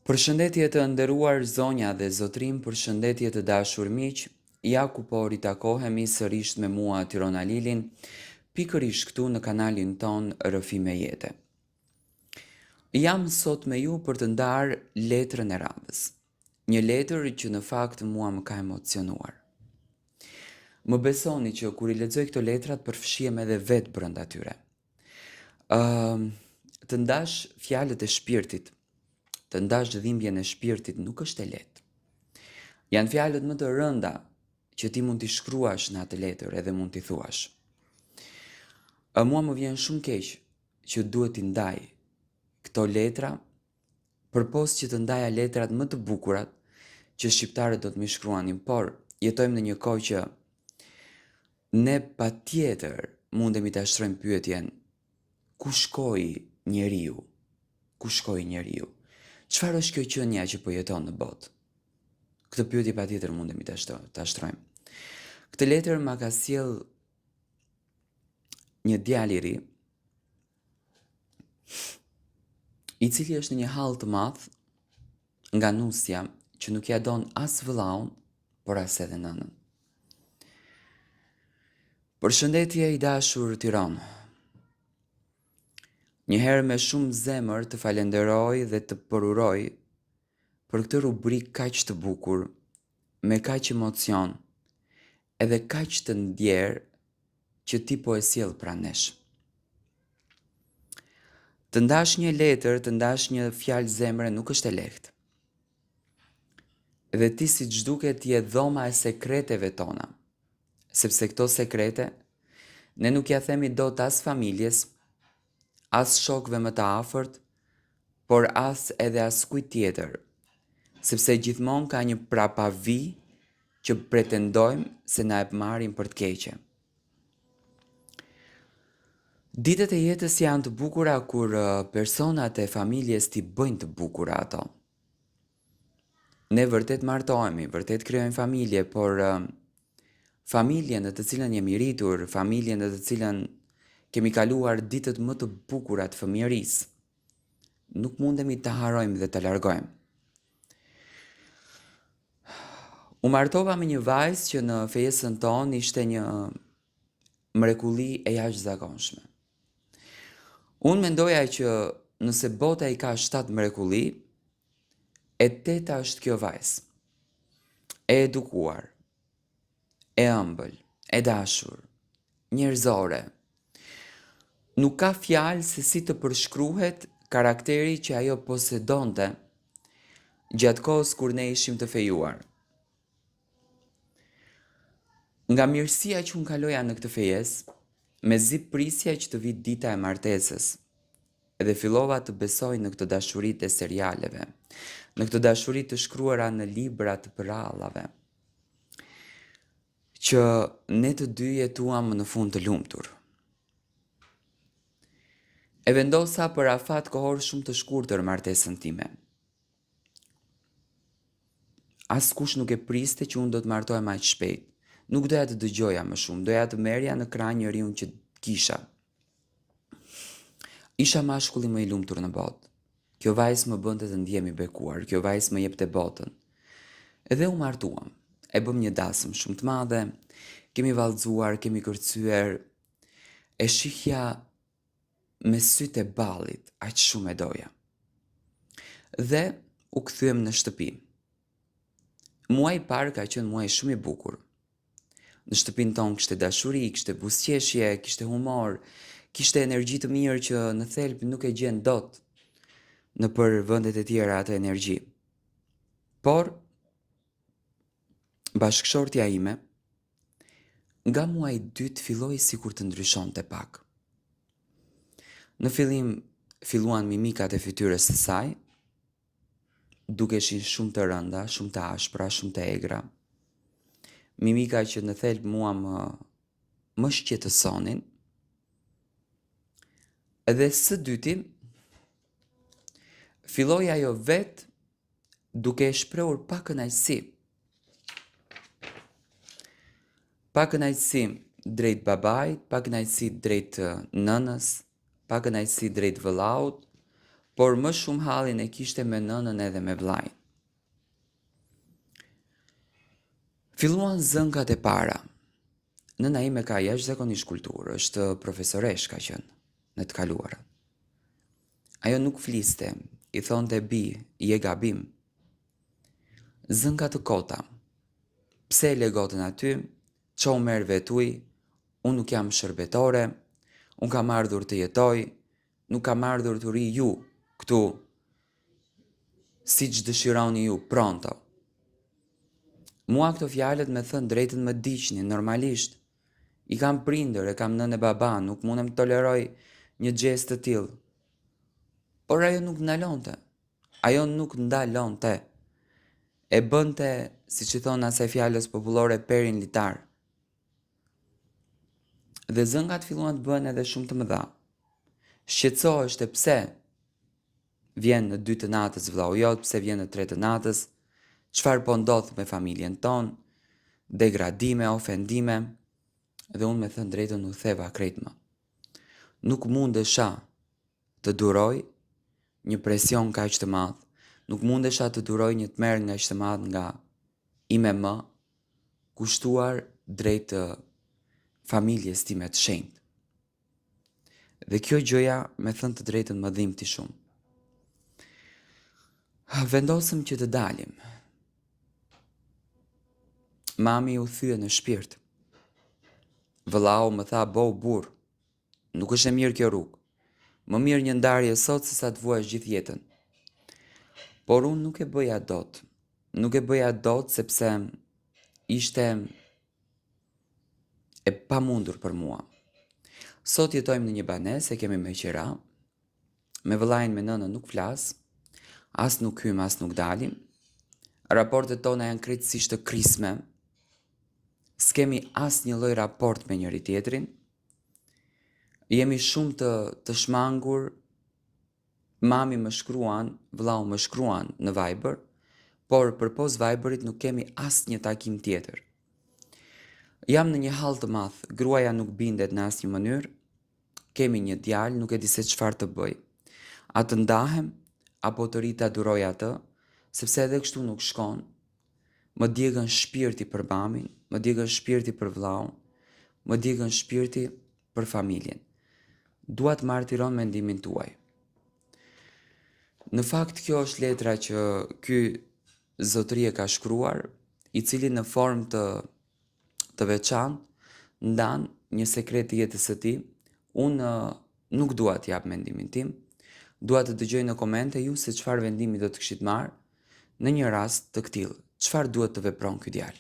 Përshëndetje të nderuar zonja dhe zotrim, përshëndetje të dashur miq, ja ku po ritakohemi sërish me mua Tirona Lilin, pikërisht këtu në kanalin ton Rëfi me Jete. Jam sot me ju për të ndarë letrën e radhës, një letër që në fakt mua më ka emocionuar. Më besoni që kur i lexoj këto letrat përfshihem edhe vetë brenda tyre. Të ndash fjalët e shpirtit, të ndash dhimbjen e shpirtit nuk është e lehtë. Janë fjalët më të rënda që ti mund t'i shkruash në atë letër edhe mund t'i thuash. Mua më vjen shumë keq që duhet t'i ndaj këto letra, përpos që të ndaja letrat më të bukurat që shqiptarët do të më shkruanin, por jetojmë në një kohë që ne patjetër mundemi ta shtrojmë pyetjen: ku shkoi njeriu? Ku shkoi njeriu? Çfarë është kjo qenia që po jeton në botë? Këtë pyetje patjetër mundemi ta shtrojmë. Këtë letër ma ka sjell një djalë i ri, i cili është në një hall të madh nga nusja që nuk ja don as vëllaun, por as edhe nënën. Përshëndetje i dashur Tiranë. Njëherë me shumë zemër të falenderoj dhe të përuroj për këtë rubrik kaq të bukur, me kaq emocion, edhe kaq të ndjerë që ti po e sjell pranë nesh. Të ndash një letër, të ndash një fjalë zemre nuk është e lehtë. Dhe ti si ç'duket je dhoma e sekreteve tona, sepse këto sekrete ne nuk ja themi dot as familjes, as shokëve më të afërt, por as edhe as kujt tjetër, sepse gjithmonë ka një prapavi që pretendojmë se na e marrin për të keqe. Ditët e jetës janë të bukura kur personat e familjes t'i bëjnë të bukura ato. Ne vërtet martohemi, vërtet krijojmë familje, por familjen në të cilën jemi rritur, familjen në të cilën kemi kaluar ditët më të bukura të fëmijërisë, nuk mundemi ta harrojmë dhe ta largojmë. U martova me një vajzë që në fejesën tonë ishte një mrekulli e jashtëzakonshme. Unë mendoja që nëse bota i ka 7 mrekulli, e 8-a është kjo vajzë. E edukuar, e ëmbël, e dashur, njerëzore. Nuk ka fjalë se si të përshkruhet karakteri që ajo posedonte gjatë kohës kur ne ishim të fejuar. Nga mirësia që unë kaloja në këtë fejes, mezi prisja që të vit dita e martesës, edhe fillova të besoj në këtë dashurit e serialeve, në këtë dashurit të shkruara në libra të përrallave, që ne të dy jetuam në fund të lumtur. E vendosa për afat kohor shumë të shkurtër martesën time. Askush nuk e priste që unë do të martohem aq shpejt. Nuk doja të dëgjoja më shumë, doja të merja në krah njeriun që kisha. Isha mashkulli më i lumtur në botë. Kjo vajzë më bënte të ndjehemi bekuar, kjo vajzë më jepte botën. Edhe u martuam. E bëm një dasëm shumë të madhe, kemi vallëzuar, kemi kërcyer, e shihja me sytë e ballit, aq shumë e doja. Dhe u kthyem në shtëpi. Muaji i parë ka qenë muaj shumë i bukur. Në shtëpinë tonë kishte dashuri, kishte buzëqeshje, kishte humor, kishte energji të mirë që në thelb nuk e gjen dot në për vendet e tjera atë energji. Por bashkëshortja ime nga muaji i dytë filloi sikur të ndryshonte pak. Në fillim filluan mimikat e fytyrës së saj, dukeshin shumë të rënda, shumë të ashpra, shumë të egra. Mimika që në thelb mua më shqetësonin. Edhe së dyti, filloi ajo vetë duke e shprehur pak kënaqësi. Pak kënaqësi drejt babait, pak kënaqësi drejt nënës, pak kënaqësi drejt vëllaut, por më shumë hallin e kishte me nënën edhe me vllajin. Filluan zënkat e para. Nëna ime ka jashtëzakonisht kulturë, është profesoresh ka qenë në të kaluarën. Ajo nuk fliste, i thonte bi, je gabim. Zënka të kota. Pse e legotën aty? Ço merr vetuj? Unë nuk jam shërbetore, unë kam ardhur të jetoj, nuk kam ardhur të ri ju këtu, siç dëshironi ju, pronto. Mua këto fjalët me thënë drejtën më diqni, normalisht. I kam prindër, e kam nënë e baba, nuk mundem të toleroj një gjest të tillë. Por ajo nuk ndalonte. Ajo nuk ndalonte. E bënte, siç i thon asaj fjalës popullore, perin litar. Dhe zëngat filluan të bëhen edhe shumë të mëdha. Shqetësohesh te pse vjen në 2 të natës vllau jot, pse vjen në 3 të natës, çfarë po ndodh me familjen ton, degradime, ofendime, dhe unë me thënë drejtën u theva krejt më. Nuk mundesha të duroj një presion kaq të madh, nuk mundesha të duroj një tmerr nga aq të madh nga ime më, kushtuar drejt familjes time të shenjtë. Dhe kjo gjëja, me thënë të drejtën, më dhimbti shumë. Vendosëm që të dalim. Mami u thye në shpirt. Vëllau më tha, bo burr, nuk është e mirë kjo rrugë. Më mirë një ndarje sot se sa të vuash gjithë jetën. Por unë nuk e bëja dot. Nuk e bëja dot sepse ishte e pamundur për mua. Sot jetojmë në një banesë, kemi me qira, me vëllain me nënën nuk flas, as nuk hym, as nuk dalim. Raportet tona janë krejtësisht të krisme. S'kemi as një lloj raport me njëri tjetrin. Jemi shumë të shmangur. Mami më shkruan, vllau më shkruan në Viber, por përpos Viberit nuk kemi as një takim tjetër. Jam në një hall të madh, gruaja nuk bindet në asnjë mënyrë. Kemi një djalë, nuk e di se çfarë të bëj. A të ndahem apo të ri ta duroj atë, sepse edhe kështu nuk shkon. Më djegën shpirti për mamin, më djegën shpirti për vllaun, më djegën shpirti për familjen. Dua të martiron mendimin tuaj. Në fakt kjo është letra që ky zotëri e ka shkruar, i cili në formë të veçantë ndan një sekret të jetës së tij. Unë nuk dua të jap mendimin tim. Dua të dëgjoj në komente ju se çfarë vendimi do të kishit marrë në një rast të këtillë. Çfarë duhet të vepron ky djalë?